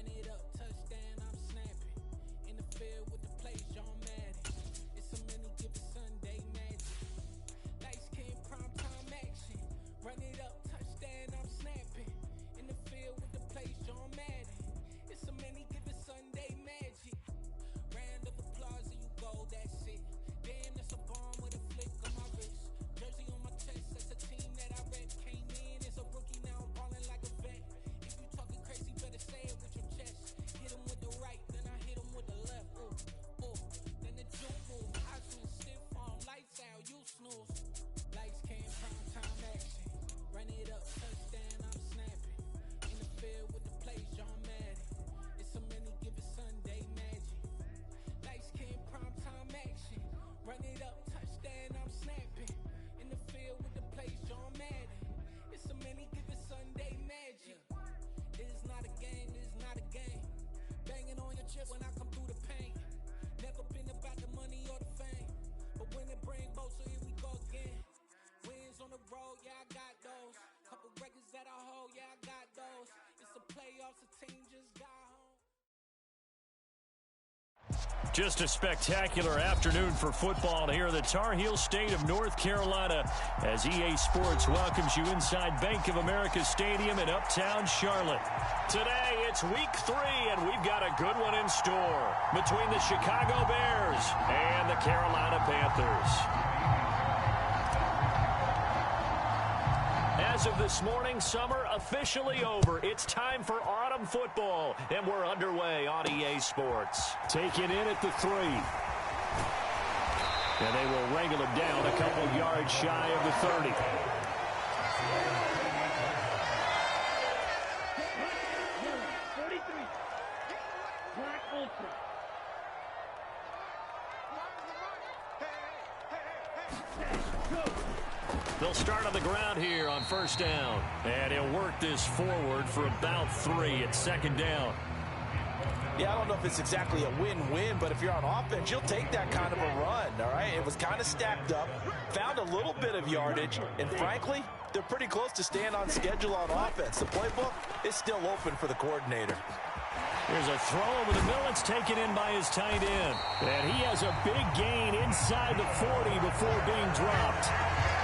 Run it up, touchdown, I'm snapping. In the field with the plays, John Madden. It's a many given Sunday magic. Lights came primetime action. Run it up, touchdown, I'm snapping. In the field with the plays, John Madden. It's a many given Sunday magic. Round of applause and you go, that's it. Damn, that's a bomb with a flick on my wrist. Jersey on my chest, that's a team that I rep. Came in as a rookie, now I'm ballin' like a vet. If you talking crazy, better say it with your chest. Hit him with the right, then I hit him with the left. Ooh, ooh. Then the June move, I zoom stiff on. Lights out, you snooze. Lights came primetime action. Run it up, touchdown, I'm snapping. In the field with the plays, John Madden. It's a many given Sunday magic. Lights came primetime action. Run it up, touchdown, I'm snapping. In the field with the plays, John Madden. It's a many given Sunday magic. This is not a game, this is not a game. Banging on your chest when I come through the paint. Never been about the money or the fame. But when it bring both, so here we go again. Wins on the road, yeah, I got those. Couple records that I hold, yeah, I got those. It's the playoffs, the team just got home. Just a spectacular afternoon for football here in the Tar Heel state of North Carolina as EA Sports welcomes you inside Bank of America Stadium in Uptown Charlotte. Today, it's week 3, and we've got a good one in store between the Chicago Bears and the Carolina Panthers. As of this morning, summer officially over. It's time for autumn football, and we're underway on EA Sports. Taken in at the 3. And they will wrangle him down a couple yards shy of the 30. They'll start on the ground here on first down. And he'll work this forward for about 3. It's second down. Yeah, I don't know if it's exactly a win-win, but if you're on offense, you'll take that kind of a run, all right? It was kind of stacked up, found a little bit of yardage, and frankly, they're pretty close to staying on schedule on offense. The playbook is still open for the coordinator. Here's a throw over the middle. It's taken in by his tight end. And he has a big gain inside the 40 before being dropped.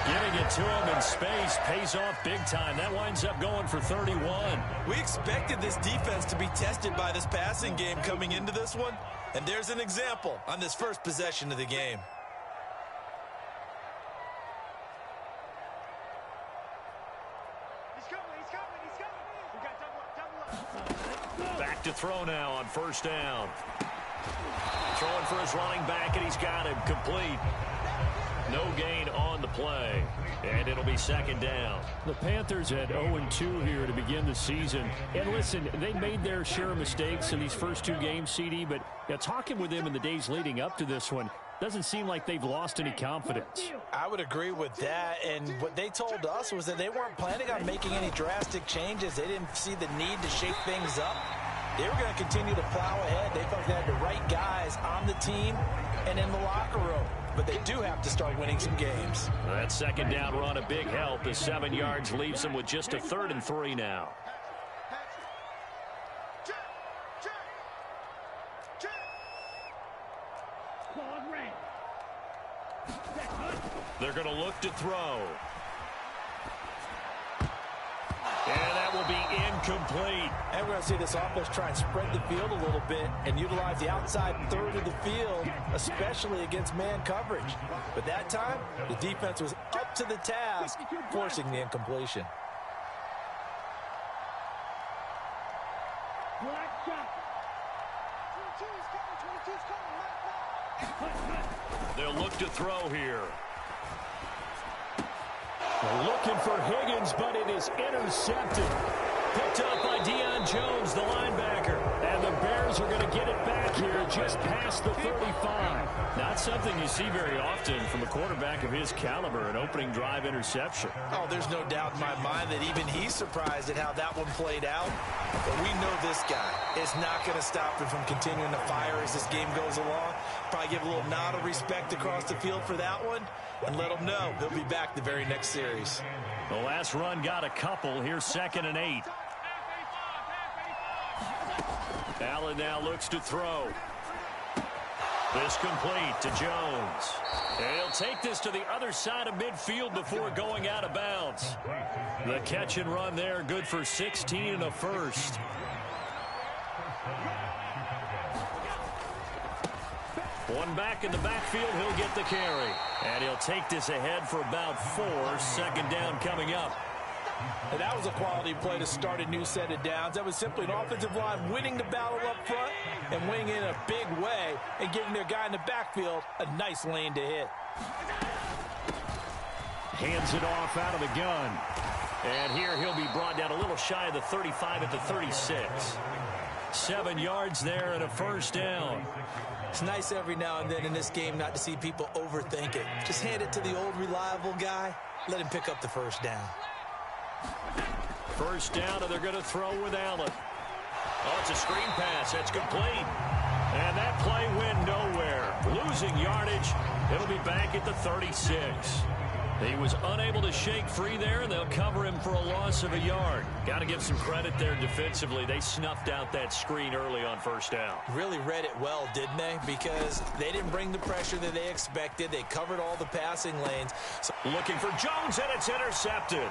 Getting it to him in space pays off big time. That winds up going for 31. We expected this defense to be tested by this passing game coming into this one. And there's an example on this first possession of the game. Back to throw now on first down. Throwing for his running back, and he's got him complete. No gain on the play, and it'll be second down. The Panthers had 0-2 here to begin the season. And listen, they made their share of mistakes in these first 2 games, CD, but talking with them in the days leading up to this one, doesn't seem like they've lost any confidence. I would agree with that, and what they told us was that they weren't planning on making any drastic changes. They didn't see the need to shake things up. They were going to continue to plow ahead. They felt they had the right guys on the team and in the locker room. But they do have to start winning some games. That second down run a big help. The 7 yards leaves them with just a 3rd and 3 now. They're going to look to throw. And that will be incomplete. And we're going to see this offense try and spread the field a little bit and utilize the outside 1/3 of the field, especially against man coverage. But that time, the defense was up to the task, forcing the incompletion. They'll look to throw here. Looking for Higgins, but it is intercepted. Picked up by Deion Jones, the linebacker. And the Bears are going to get it back here just past the 35. Not something you see very often from a quarterback of his caliber, an opening drive interception. Oh, there's no doubt in my mind that even he's surprised at how that one played out. But we know this guy is not going to stop him from continuing to fire as this game goes along. Probably give a little nod of respect across the field for that one and let him know he'll be back the very next series. The last run got a couple. Here's 2nd and 8. Allen now looks to throw. This complete to Jones. And he'll take this to the other side of midfield before going out of bounds. The catch and run there, good for 16 and a first. One back in the backfield, he'll get the carry. And he'll take this ahead for about 4. Second down coming up. And that was a quality play to start a new set of downs. That was simply an offensive line winning the battle up front and winning in a big way and giving their guy in the backfield a nice lane to hit. Hands it off out of the gun. And here he'll be brought down a little shy of the 35 at the 36. 7 yards there and a first down. It's nice every now and then in this game not to see people overthink it. Just hand it to the old reliable guy. Let him pick up the first down. First down, and they're going to throw with Allen. Oh, it's a screen pass. That's complete. And that play went nowhere. Losing yardage. It'll be back at the 36. He was unable to shake free there, and they'll cover him for a loss of a yard. Got to give some credit there defensively. They snuffed out that screen early on first down. Really read it well, didn't they? Because they didn't bring the pressure that they expected. They covered all the passing lanes. So looking for Jones, and it's intercepted.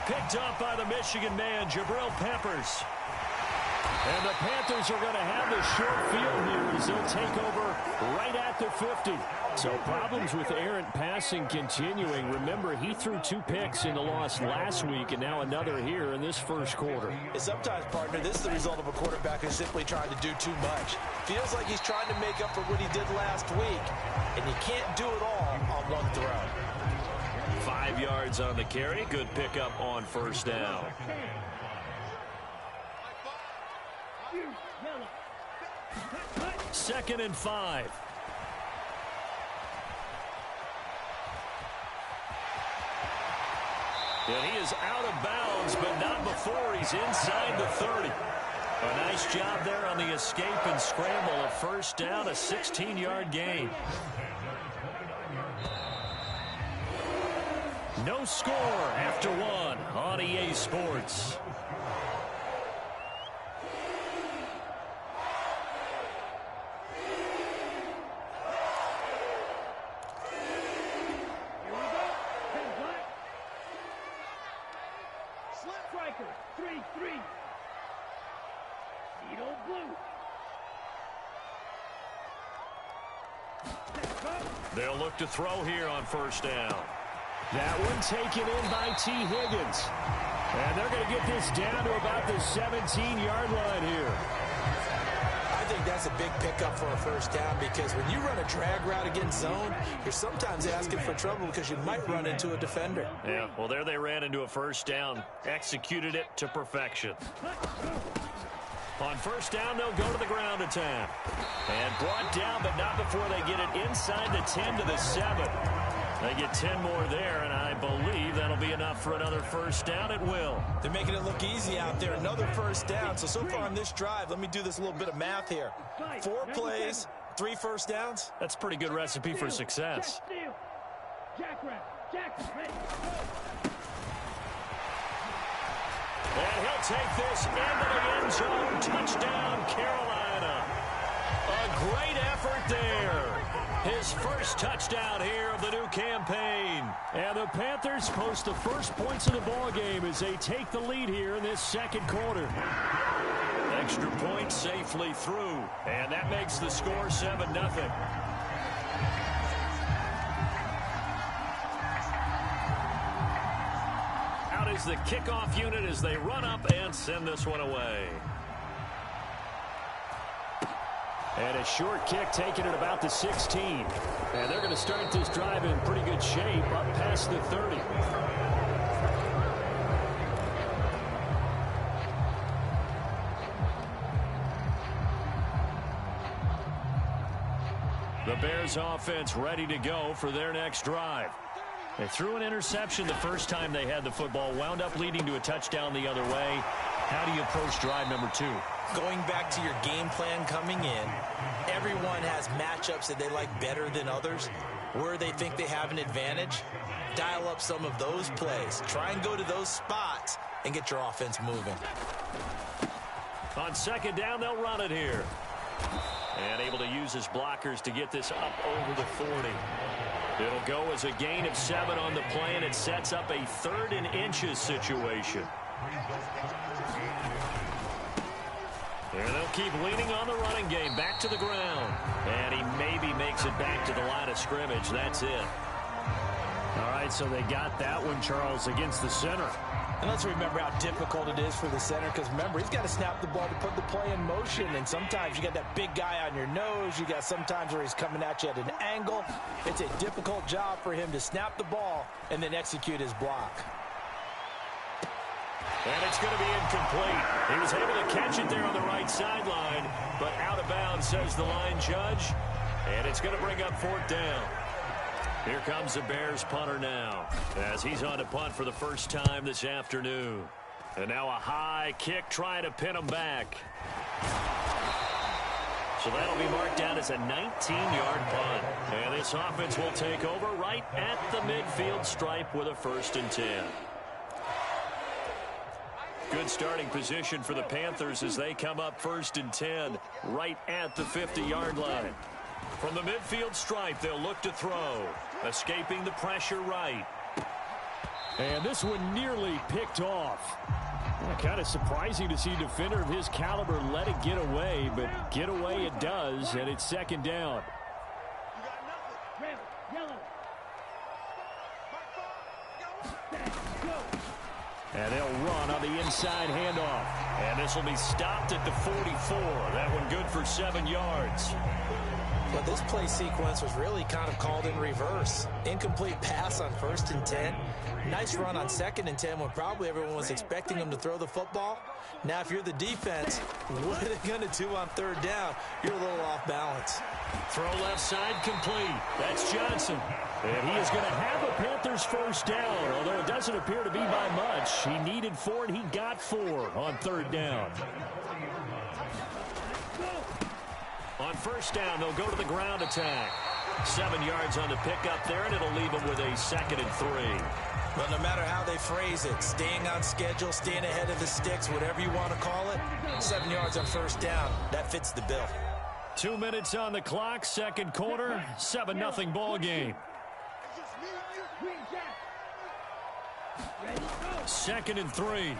Picked up by the Michigan man, Jabril Peppers. And the Panthers are going to have the short field here as they'll take over right at the 50. So problems with errant passing continuing. Remember, he threw 2 picks in the loss last week and now another here in this first quarter. And sometimes, partner, this is the result of a quarterback who's simply trying to do too much. Feels like he's trying to make up for what he did last week, and you can't do it all on one throw. 5 yards on the carry. Good pickup on first down. Second and 5. And he is out of bounds, but not before he's inside the 30. A nice job there on the escape and scramble. A first down, a 16-yard gain. No score after 1 on EA Sports. They'll look to throw here on first down. That one taken in by T. Higgins. And they're going to get this down to about the 17-yard line here. I think that's a big pickup for a first down because when you run a drag route against zone, you're sometimes asking for trouble because you might run into a defender. Yeah, well, there they ran into a first down. Executed it to perfection. On first down, they'll go to the ground attack. And brought down, but not before they get it inside the 10 to the 7. They get 10 more there, and I believe that'll be enough for another first down. It will. They're making it look easy out there. Another first down. So far on this drive, let me do this little bit of math here. 4 plays, 3 first downs. That's a pretty good recipe for success. And he'll take this into the end zone. Touchdown, Carolina. A great effort there. His first touchdown here of the new campaign. And the Panthers post the first points of the ball game as they take the lead here in this second quarter. Extra point safely through. And that makes the score 7-0. Out is the kickoff unit as they run up and send this one away. And a short kick taken at about the 16. And they're going to start this drive in pretty good shape up past the 30. The Bears offense ready to go for their next drive. They threw an interception the first time they had the football, wound up leading to a touchdown the other way. How do you approach drive number 2? Going back to your game plan coming in, everyone has matchups that they like better than others. Where they think they have an advantage, dial up some of those plays. Try and go to those spots and get your offense moving. On second down, they'll run it here. And able to use his blockers to get this up over the 40. It'll go as a gain of 7 on the play, and it sets up a 3rd and inches situation. And they'll keep leaning on the running game. Back to the ground. And he maybe makes it back to the line of scrimmage. That's it. All right, so they got that one, Charles, against the center. And let's remember how difficult it is for the center, because remember, he's got to snap the ball to put the play in motion, and sometimes you got that big guy on your nose. You got sometimes where he's coming at you at an angle. It's a difficult job for him to snap the ball and then execute his block. And it's going to be incomplete. He was able to catch it there on the right sideline, but out of bounds, says the line judge. And it's going to bring up 4th down. Here comes the Bears punter now, as he's on to punt for the first time this afternoon. And now a high kick trying to pin him back. So that'll be marked down as a 19-yard punt. And this offense will take over right at the midfield stripe with a 1st and 10. Good starting position for the Panthers as they come up 1st and 10 right at the 50-yard line. From the midfield stripe, they'll look to throw. Escaping the pressure right. And this one nearly picked off. Kind of surprising to see a defender of his caliber let it get away, but get away it does, and it's 2nd down. And they'll run on the inside handoff. And this will be stopped at the 44. That one good for 7 yards. But this play sequence was really kind of called in reverse. Incomplete pass on 1st and 10. Nice run on 2nd and 10 when probably everyone was expecting him to throw the football. Now, if you're the defense, what are they going to do on 3rd down? You're a little off balance. Throw left side complete. That's Johnson. And he is going to have a Panthers 1st down, although it doesn't appear to be by much. He needed 4, and he got 4 on 3rd down. On 1st down, they'll go to the ground attack. 7 yards on the pickup there, and it'll leave them with a 2nd and 3. Well, no matter how they phrase it, staying on schedule, staying ahead of the sticks, whatever you want to call it, 7 yards on 1st down, that fits the bill. 2 minutes on the clock, 2nd quarter, 7-0 ball game. 2nd and 3.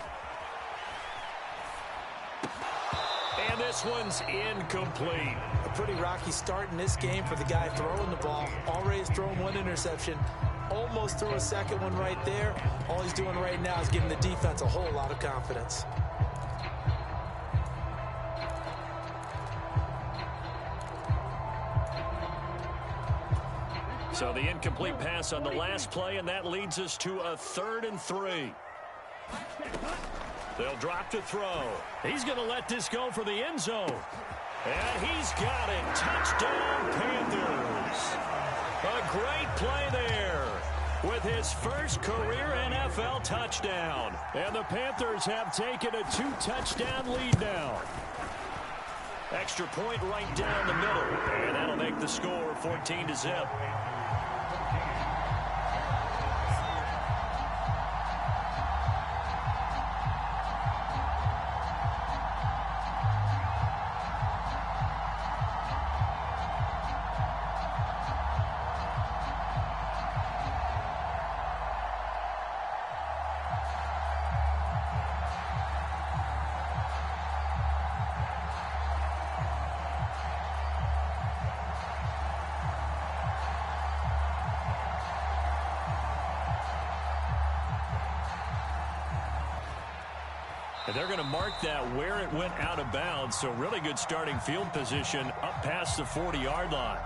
And this one's incomplete. A pretty rocky start in this game for the guy throwing the ball. Already has thrown 1 interception. Almost threw a 2nd one right there. All he's doing right now is giving the defense a whole lot of confidence. So the incomplete pass on the last play, and that leads us to a 3rd and 3. They'll drop to throw. He's going to let this go for the end zone. And he's got it. Touchdown, Panthers. A great play there with his first career NFL touchdown. And the Panthers have taken a 2-touchdown lead now. Extra point right down the middle. And that'll make the score 14-0. And they're going to mark that where it went out of bounds. So really good starting field position up past the 40-yard line.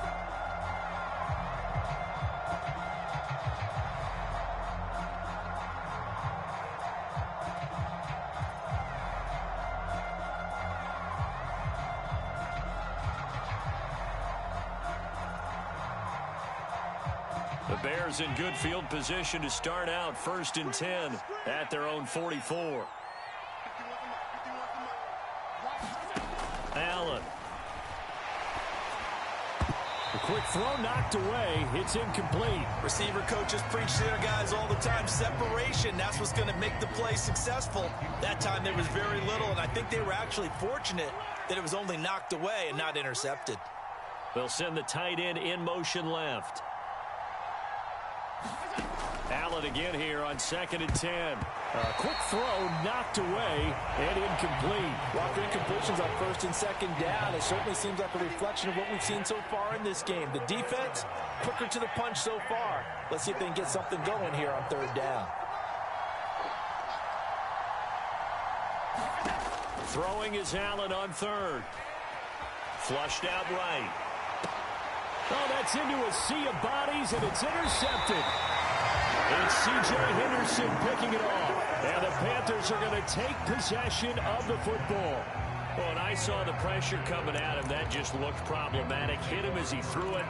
The Bears in good field position to start out 1st and 10 at their own 44. Allen. A quick throw knocked away. It's incomplete. Receiver coaches preach to their guys all the time. Separation separation. That's what's going to make the play successful. That time there was very little, and I think they were actually fortunate that it was only knocked away and not intercepted. They'll send the tight end in motion left. Allen again here on 2nd and 10. A quick throw knocked away and incomplete. Walker incompletions on 1st and 2nd down. It certainly seems like a reflection of what we've seen so far in this game. The defense, quicker to the punch so far. Let's see if they can get something going here on 3rd down. Throwing is Allen on 3rd. Flushed out right. Oh, that's into a sea of bodies, and it's intercepted. It's C.J. Henderson picking it off. And the Panthers are going to take possession of the football. Well, and I saw the pressure coming at him. That just looked problematic. Hit him as he threw it,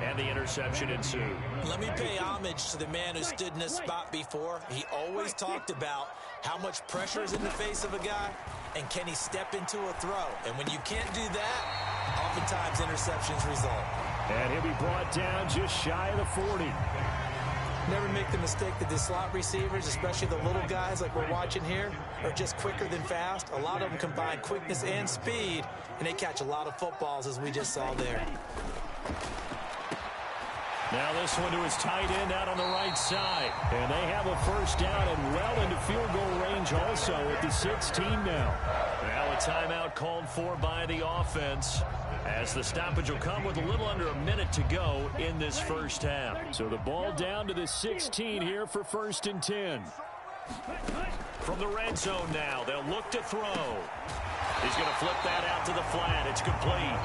and the interception ensued. Let me pay homage to the man who stood in this spot before. He always talked about how much pressure is in the face of a guy, and can he step into a throw. And when you can't do that, oftentimes interceptions result. And he'll be brought down just shy of the 40. Never make the mistake that the slot receivers, especially the little guys like we're watching here, are just quicker than fast. A lot of them combine quickness and speed, and they catch a lot of footballs, as we just saw there. Now this one to his tight end out on the right side. And they have a 1st down and well into field goal range also at the 16 now. Now a timeout called for by the offense, as the stoppage will come with a little under a minute to go in this 1st half. So the ball down to the 16 here for 1st and 10. From the red zone now, they'll look to throw. He's going to flip that out to the flat. It's complete.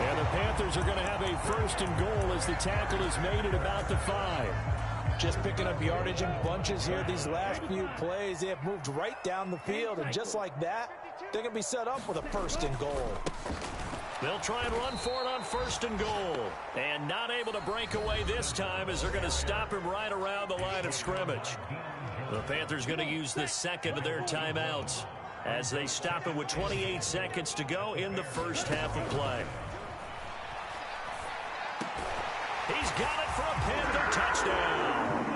And the Panthers are going to have a 1st and goal as the tackle is made at about the 5. Just picking up yardage in bunches here these last few plays. They have moved right down the field, and just like that, they're going to be set up with a 1st and goal. They'll try and run for it on 1st and goal. And not able to break away this time as they're going to stop him right around the line of scrimmage. The Panthers going to use the 2nd of their timeouts as they stop him with 28 seconds to go in the 1st half of play. He's got it for a Panther touchdown.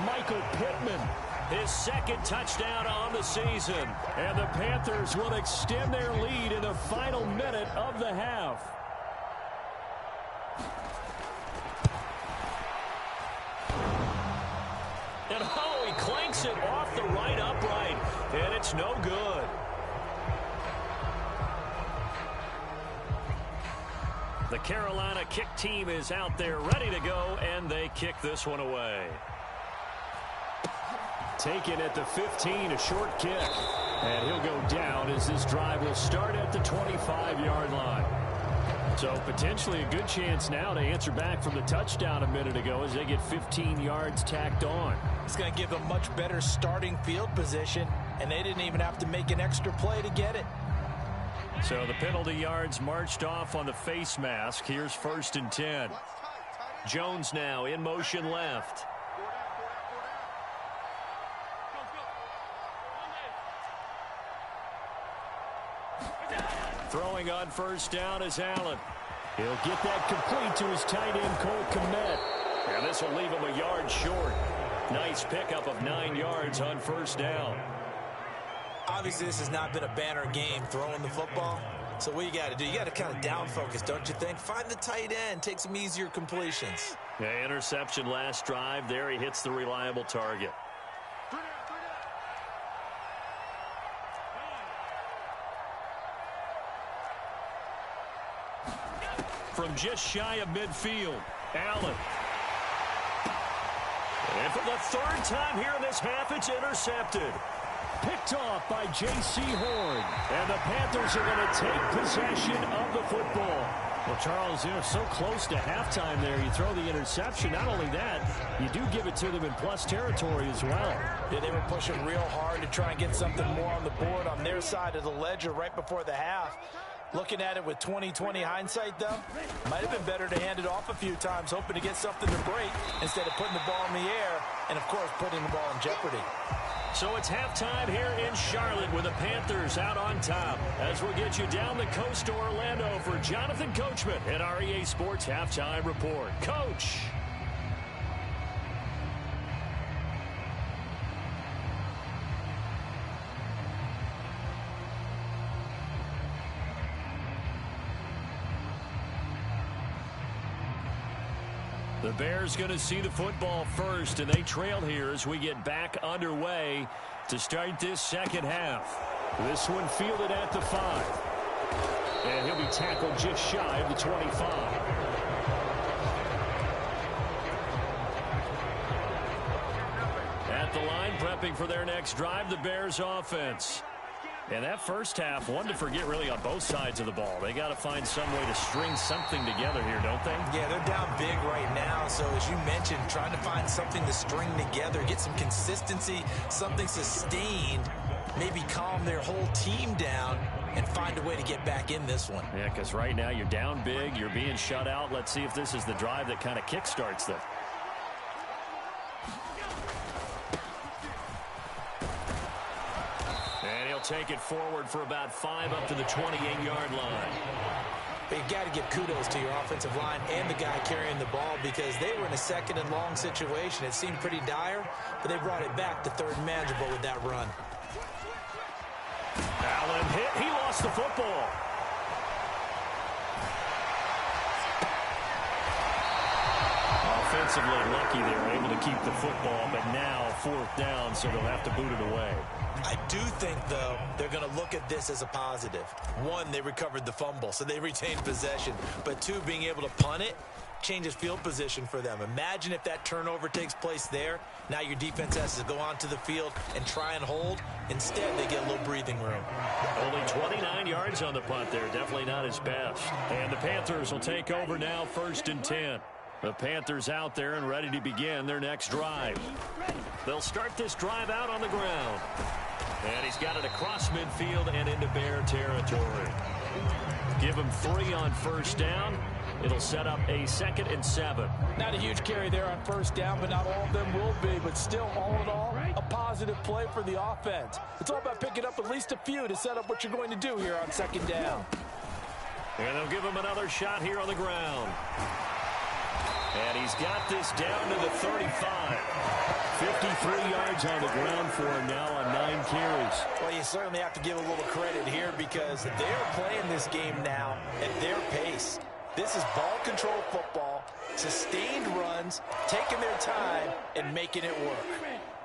Michael Pittman, his 2nd touchdown on the season. And the Panthers will extend their lead in the final minute of the half. And oh, he clanks it off the right upright, and it's no good. The Carolina kick team is out there ready to go, and they kick this one away. Taken at the 15, a short kick. And he'll go down as this drive will start at the 25-yard line. So potentially a good chance now to answer back from the touchdown a minute ago as they get 15 yards tacked on. It's going to give them much better starting field position, and they didn't even have to make an extra play to get it. So the penalty yards marched off on the face mask. Here's 1st and 10. Jones now in motion left. Throwing on 1st down is Allen. He'll get that complete to his tight end, Cole Kmet. And this will leave him a yard short. Nice pickup of 9 yards on 1st down. Obviously, this has not been a banner game throwing the football. So what you got to do, you got to kind of down focus, don't you think? Find the tight end, take some easier completions. Yeah, interception last drive. There he hits the reliable target. From just shy of midfield, Allen. And for the 3rd time here in this half, it's intercepted. Picked off by J.C. Horn. And the Panthers are going to take possession of the football. Well, Charles, you're so close to halftime there. You throw the interception. Not only that, you do give it to them in plus territory as well. Yeah, they were pushing real hard to try and get something more on the board on their side of the ledger right before the half. Looking at it with 20/20 hindsight, though, might have been better to hand it off a few times, hoping to get something to break instead of putting the ball in the air and, of course, putting the ball in jeopardy. So it's halftime here in Charlotte with the Panthers out on top. As we'll get you down the coast to Orlando for Jonathan Coachman at our EA Sports Halftime Report. Coach. The Bears going to see the football first, and they trail here as we get back underway to start this second half. This one fielded at the 5. And he'll be tackled just shy of the 25. At the line, prepping for their next drive, the Bears offense. And that first half, one to forget really on both sides of the ball. They got to find some way to string something together here, don't they? Yeah, they're down big right now. So as you mentioned, trying to find something to string together, get some consistency, something sustained, maybe calm their whole team down and find a way to get back in this one. Yeah, because right now you're down big, you're being shut out. Let's see if this is the drive that kind of kickstarts them. Take it forward for about 5 up to the 28-yard line. But you got to give kudos to your offensive line and the guy carrying the ball because they were in a second and long situation. It seemed pretty dire, but they brought it back to third and manageable with that run. Allen hit. He lost the football. Offensively lucky they were able to keep the football, but now 4th down, so they'll have to boot it away. I do think, though, they're going to look at this as a positive. 1, they recovered the fumble, so they retained possession. But 2, being able to punt it changes field position for them. Imagine if that turnover takes place there. Now your defense has to go onto the field and try and hold. Instead, they get a little breathing room. Only 29 yards on the punt there. Definitely not his best. And the Panthers will take over now, 1st and 10. The Panthers out there and ready to begin their next drive. They'll start this drive out on the ground. And he's got it across midfield and into Bear territory. Give him 3 on 1st down. It'll set up a 2nd and 7. Not a huge carry there on 1st down, but not all of them will be. But still, all in all, a positive play for the offense. It's all about picking up at least a few to set up what you're going to do here on 2nd down. And they'll give him another shot here on the ground. And he's got this down to the 35. 53 yards on the ground for him now on 9 carries. Well, you certainly have to give a little credit here because they're playing this game now at their pace. This is ball control football, sustained runs, taking their time, and making it work.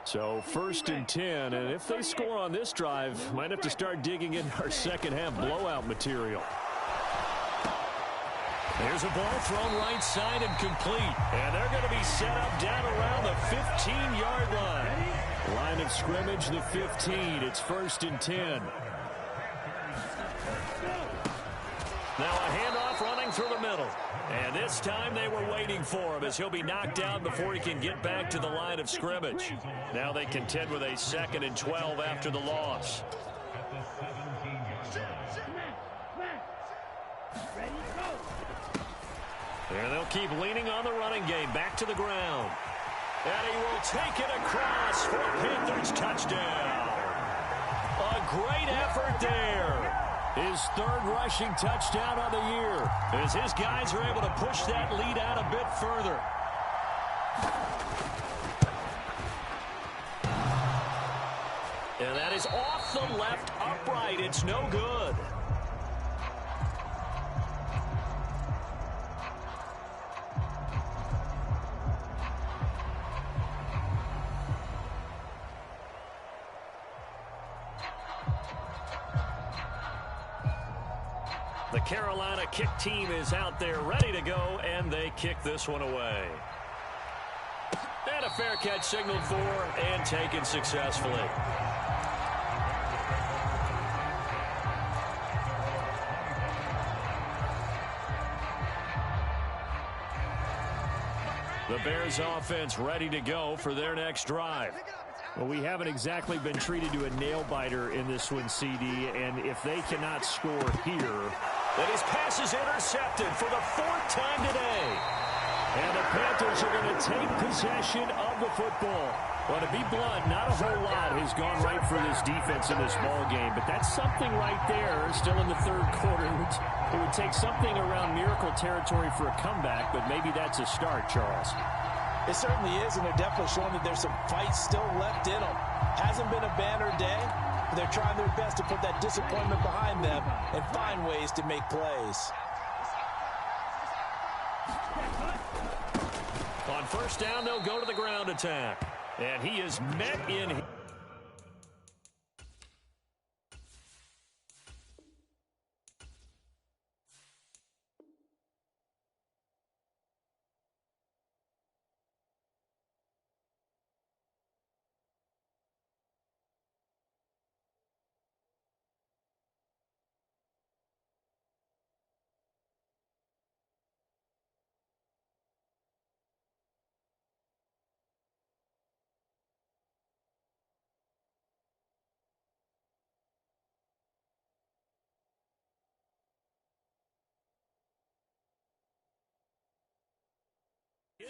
So 1st and 10, and if they score on this drive, might have to start digging in our second half blowout material. There's a ball thrown right side and complete. And they're going to be set up down around the 15-yard line. Line of scrimmage, the 15. It's 1st and 10. Now a handoff running through the middle. And this time they were waiting for him as he'll be knocked down before he can get back to the line of scrimmage. Now they contend with a 2nd and 12 after the loss. And they'll keep leaning on the running game. Back to the ground. And he will take it across for a Panthers touchdown. A great effort there. His 3rd rushing touchdown on the year as his guys are able to push that lead out a bit further. And that is off the left upright. It's no good. The Carolina kick team is out there ready to go, and they kick this one away. And a fair catch signaled for and taken successfully. The Bears offense ready to go for their next drive. Well, we haven't exactly been treated to a nail-biter in this one, CD, and if they cannot score here... Then his pass is intercepted for the 4th time today. And the Panthers are going to take possession of the football. Well, to be blunt, not a whole lot has gone right for this defense in this ball game, but that's something right there still in the 3rd quarter. It would take something around miracle territory for a comeback, but maybe that's a start, Charles. It certainly is, and they're definitely showing that there's some fight still left in them. Hasn't been a banner day. They're trying their best to put that disappointment behind them and find ways to make plays. first down, they'll go to the ground attack. And he is met in.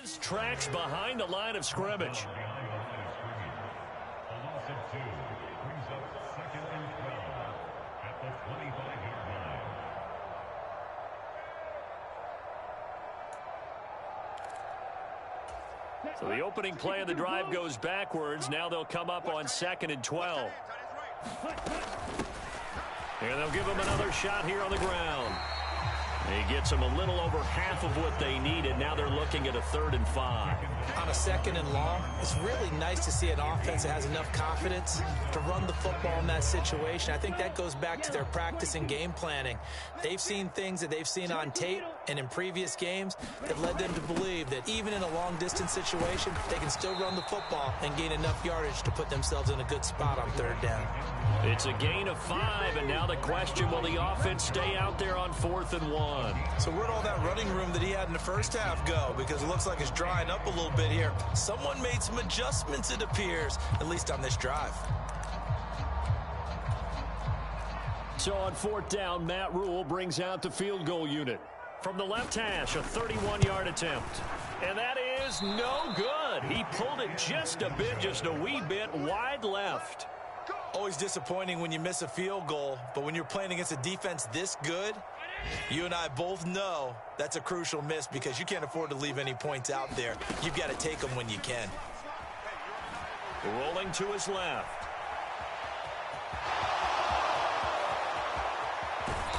His tracks behind the line of scrimmage. So the opening play of the drive goes backwards. Now they'll come up on 2nd and 12. And they'll give him another shot here on the ground. He gets them a little over half of what they needed. Now they're looking at a 3rd and 5. On a 2nd and long, it's really nice to see an offense that has enough confidence to run the football in that situation. I think that goes back to their practice and game planning. They've seen things that they've seen on tape and in previous games that led them to believe that even in a long-distance situation, they can still run the football and gain enough yardage to put themselves in a good spot on 3rd down. It's a gain of 5, and now the question, will the offense stay out there on 4th and 1? So where'd all that running room that he had in the first half go? Because it looks like it's drying up a little bit here. Someone made some adjustments, it appears, at least on this drive. So on 4th down, Matt Rule brings out the field goal unit. From the left hash, a 31-yard attempt. And that is no good. He pulled it just a wee bit wide left. Always disappointing when you miss a field goal, but when you're playing against a defense this good, you and I both know that's a crucial miss because you can't afford to leave any points out there. You've got to take them when you can. Rolling to his left.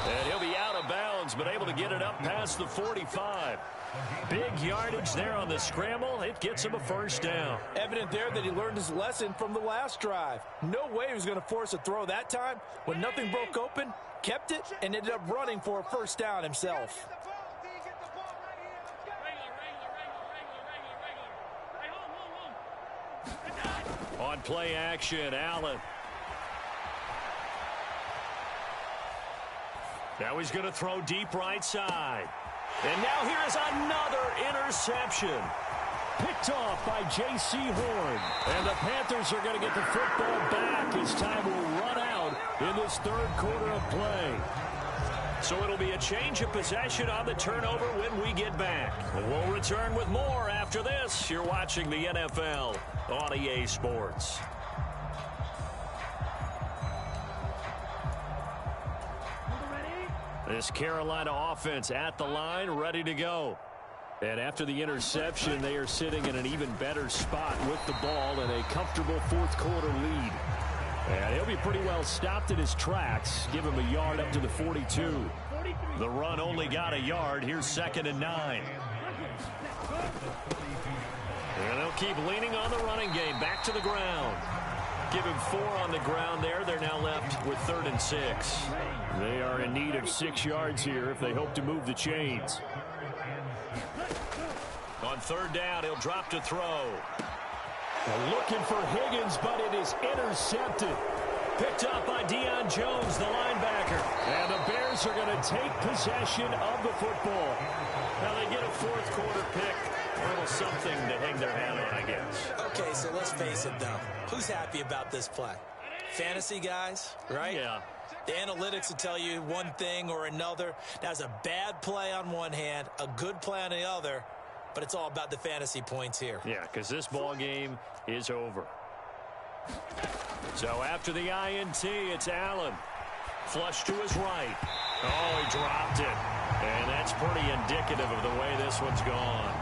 And he'll be out of bounds, but able to get it up past the 45. Big yardage there on the scramble. It gets him a 1st down. Evident there that he learned his lesson from the last drive. No way he was going to force a throw that time. When nothing broke open, kept it, and ended up running for a 1st down himself. On play action, Allen. Now he's going to throw deep right side. And now here is another interception. Picked off by J.C. Horn. And the Panthers are going to get the football back as time will run out in this 3rd quarter of play. So it'll be a change of possession on the turnover when we get back. And we'll return with more after this. You're watching the NFL on EA Sports. This Carolina offense at the line, ready to go. And after the interception, they are sitting in an even better spot with the ball and a comfortable 4th quarter lead. And he'll be pretty well stopped in his tracks. Give him a yard up to the 42. The run only got a yard. Here's 2nd and 9. And they'll keep leaning on the running game. Back to the ground. Give him 4 on the ground there. They're now left with 3rd and 6. They are in need of 6 yards here if they hope to move the chains. On 3rd down, he'll drop to throw. Looking for Higgins, but it is intercepted. Picked up by Deion Jones, the linebacker. And the Bears are going to take possession of the football. Now they get a 4th quarter pick. A little something to hang their hat on, I guess. Okay, so let's face it, though. Who's happy about this play? Fantasy guys, right? Yeah. The analytics will tell you one thing or another. That's a bad play on one hand, a good play on the other, but it's all about the fantasy points here. Yeah, because this ball game is over. So after the INT, it's Allen. Flush to his right. Oh, he dropped it. And that's pretty indicative of the way this one's gone.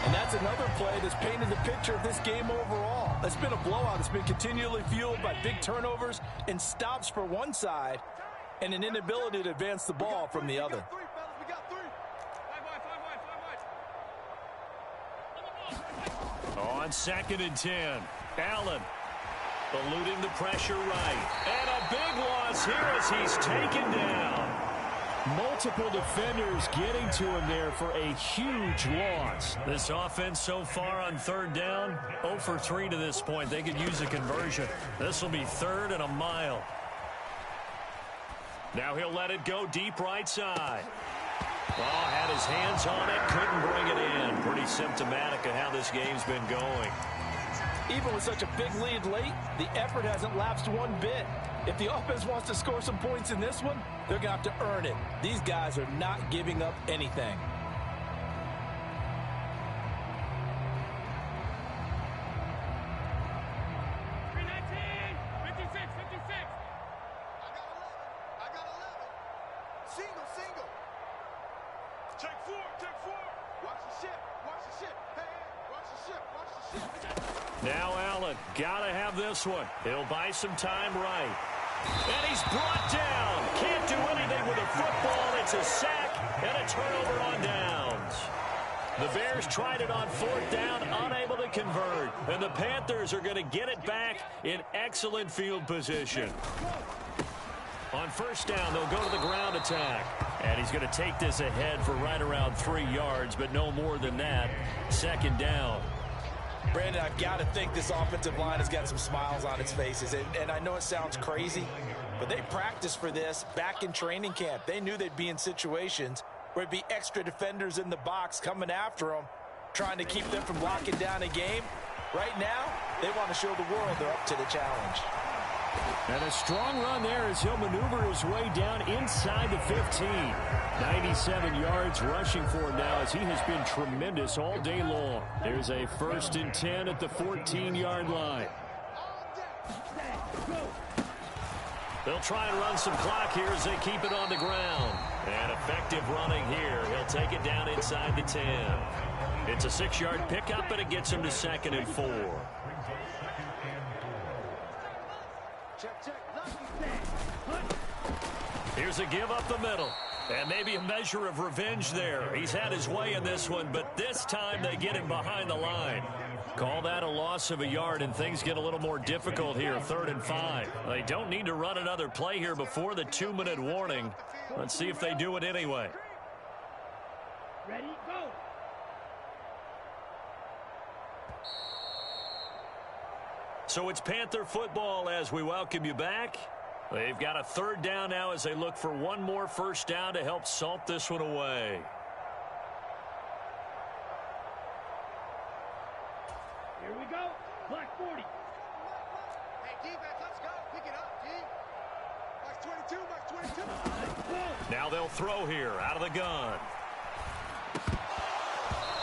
And that's another play that's painted the picture of this game overall. It's been a blowout. It's been continually fueled by big turnovers and stops for one side and an inability to advance the ball from the other. on 2nd and 10. Allen eluding the pressure right. And a big loss here as he's taken down. Multiple defenders getting to him there for a huge loss. This offense so far on 3rd down, 0 for 3 to this point. They could use a conversion. This will be 3rd and a mile. Now he'll let it go deep right side. Oh, had his hands on it, couldn't bring it in. Pretty symptomatic of how this game's been going. Even with such a big lead late, the effort hasn't lapsed one bit. If the offense wants to score some points in this one, they're going to have to earn it. These guys are not giving up anything. Now Allen, gotta have this one. He'll buy some time right. And he's brought down. Can't do anything with a football. It's a sack and a turnover on downs. The Bears tried it on 4th down, unable to convert. And the Panthers are going to get it back in excellent field position. On 1st down, they'll go to the ground attack. And he's going to take this ahead for right around 3 yards, but no more than that. 2nd down. Brandon, I've got to think this offensive line has got some smiles on its faces. And I know it sounds crazy, but they practiced for this back in training camp. They knew they'd be in situations where it'd be extra defenders in the box coming after them, trying to keep them from locking down a game. Right now, they want to show the world they're up to the challenge. And a strong run there as he'll maneuver his way down inside the 15. 97 yards rushing for him now as he has been tremendous all day long. There's a 1st and 10 at the 14-yard line. They'll try and run some clock here as they keep it on the ground. And effective running here. He'll take it down inside the 10. It's a 6-yard pickup, and it gets him to 2nd and 4. Here's a give up the middle. And maybe a measure of revenge there. He's had his way in this one, but this time they get him behind the line. Call that a loss of a yard, and things get a little more difficult here, 3rd and 5. They don't need to run another play here before the 2-minute warning. Let's see if they do it anyway. Ready, go. So it's Panther football as we welcome you back. They've got a 3rd down now as they look for one more 1st down to help salt this one away. Here we go. Black 40. Hey, defense, let's go. Pick it up, D. Box 22, box 22. Now they'll throw here out of the gun.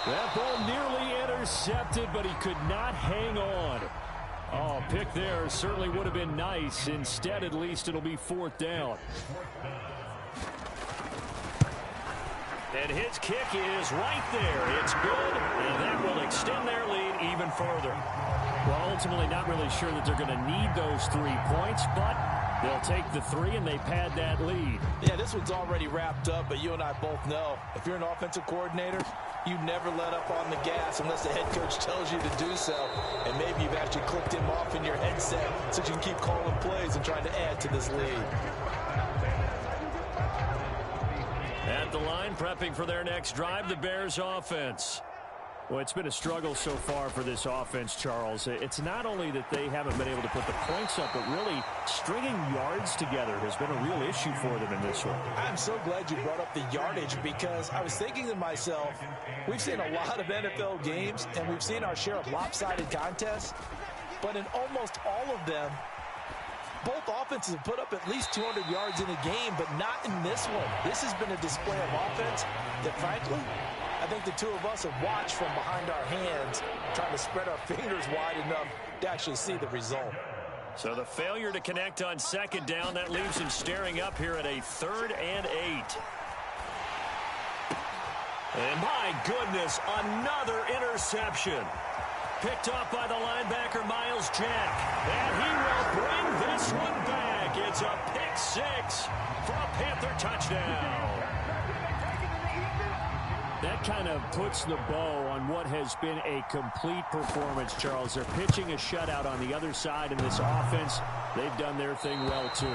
That ball nearly intercepted, but he could not hang on. Oh, pick there certainly would have been nice. Instead, at least it'll be 4th down. And his kick is right there. It's good, and that will extend their lead even further. Well, ultimately not really sure that they're going to need those 3 points, but they'll take the 3 and they pad that lead. Yeah, this one's already wrapped up, but you and I both know if you're an offensive coordinator, you never let up on the gas unless the head coach tells you to do so. And maybe you've actually clicked him off in your headset so you can keep calling plays and trying to add to this lead. At the line, prepping for their next drive, the Bears offense. Well, it's been a struggle so far for this offense, Charles. It's not only that they haven't been able to put the points up, but really stringing yards together has been a real issue for them in this one. I'm so glad you brought up the yardage because I was thinking to myself, we've seen a lot of NFL games and we've seen our share of lopsided contests, but in almost all of them, both offenses have put up at least 200 yards in a game, but not in this one. This has been a display of offense that, frankly, I think the two of us have watched from behind our hands, trying to spread our fingers wide enough to actually see the result. So the failure to connect on 2nd down, that leaves him staring up here at a 3rd and 8. And my goodness, another interception. Picked off by the linebacker, Miles Jack. And he will bring this one back. It's a pick 6 for a Panther touchdown. That kind of puts the bow on what has been a complete performance, Charles. They're pitching a shutout on the other side in this offense. They've done their thing well, too.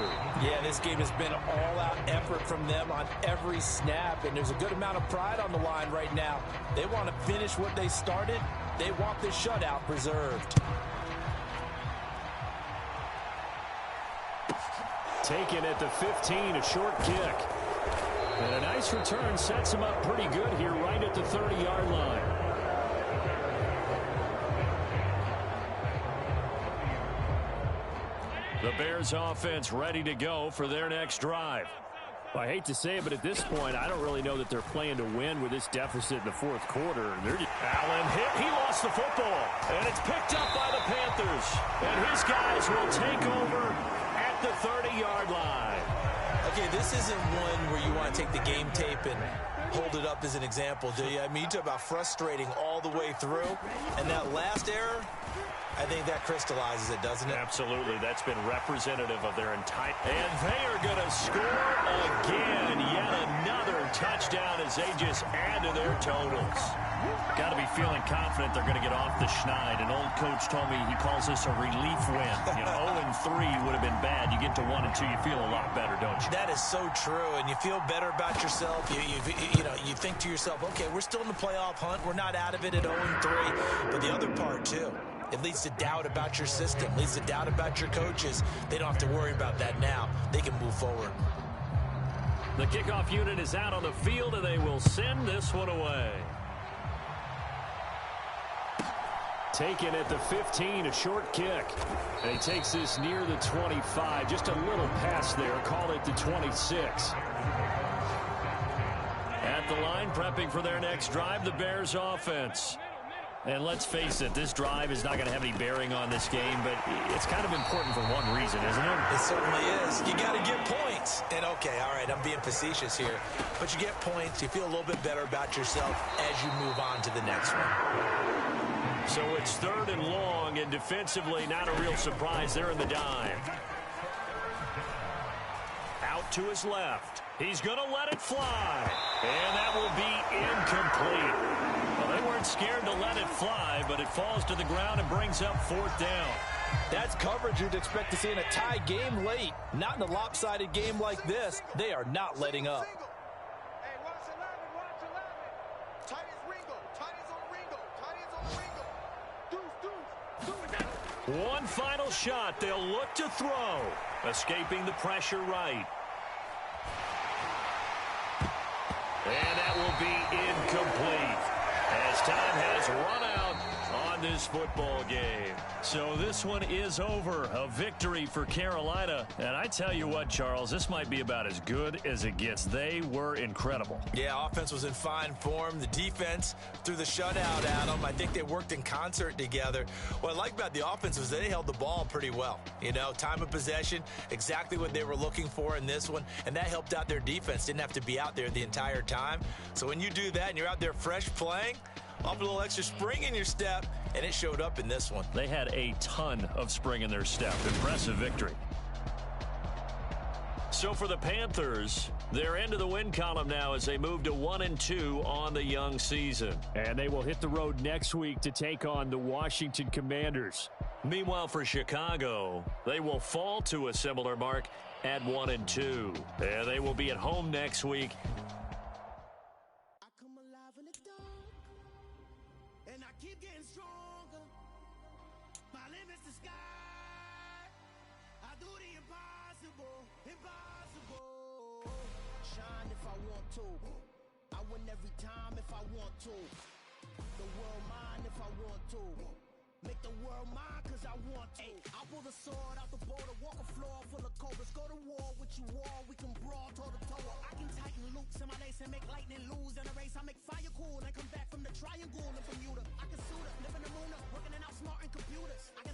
Yeah, this game has been all-out effort from them on every snap, and there's a good amount of pride on the line right now. They want to finish what they started. They want this shutout preserved. Taken at the 15, a short kick. And a nice return sets him up pretty good here right at the 30-yard line. The Bears offense ready to go for their next drive. Well, I hate to say it, but at this point, I don't really know that they're playing to win with this deficit in the fourth quarter. Allen hit. He lost the football. And it's picked up by the Panthers. And his guys will take over at the 30-yard line. Okay, this isn't one where you want to take the game tape and hold it up as an example, do you? I mean, you talk about frustrating all the way through. And that last error, I think that crystallizes it, doesn't it? Absolutely. That's been representative of their entire... And they are going to score again. Yet another touchdown as they just add to their totals. Got to be feeling confident they're going to get off the schneid. An old coach told me he calls this a relief win. You know, 0-3 would have been bad. You get to 1-2, you feel a lot better, don't you? That is so true, and you feel better about yourself. You think to yourself, okay, we're still in the playoff hunt. We're not out of it at 0-3. But the other part, too, it leads to doubt about your system, leads to doubt about your coaches. They don't have to worry about that now. They can move forward. The kickoff unit is out on the field, and they will send this one away. Taken at the 15, a short kick. And he takes this near the 25. Just a little pass there. Call it the 26. At the line, prepping for their next drive, the Bears offense. And let's face it, this drive is not going to have any bearing on this game, but it's kind of important for one reason, isn't it? It certainly is. You got to get points. And, okay, all right, I'm being facetious here. But you get points. You feel a little bit better about yourself as you move on to the next one. So it's 3rd and long, and defensively, not a real surprise. They're in the dime. Out to his left. He's going to let it fly. And that will be incomplete. Well, they weren't scared to let it fly, but it falls to the ground and brings up 4th down. That's coverage you'd expect to see in a tie game late. Not in a lopsided game like this. They are not letting up. Hey, watch 11. Tight is Ringo. Tight is on Ringo. Tight is on Ringo. Deuce. One final shot. They'll look to throw. Escaping the pressure right. And that will be incomplete as time has run out on this football game. So this one is over. A victory for Carolina. And I tell you what, Charles, this might be about as good as it gets. They were incredible. Yeah, offense was in fine form. The defense threw the shutout at them. I think they worked in concert together. What I like about the offense was they held the ball pretty well. You know, time of possession, exactly what they were looking for in this one. And that helped out their defense. Didn't have to be out there the entire time. So when you do that and you're out there fresh playing, off a little extra spring in your step, and it showed up in this one. They had a ton of spring in their step. Impressive victory. So for the Panthers, they're into the win column now as they move to 1-2 on the young season. And they will hit the road next week to take on the Washington Commanders. Meanwhile, for Chicago, they will fall to a similar mark at 1-2. And they will be at home next week. The world mine if I want to. Make the world mine cause I want to. I pull the sword out the border, walk a floor full of cobras. Go to war with you all, we can brawl toe to toe. I can tighten loops in my lace and make lightning lose in a race. I make fire cool and come back from the triangle in Bermuda. I can suit up, live in the moon up, working and outsmarting computers. I got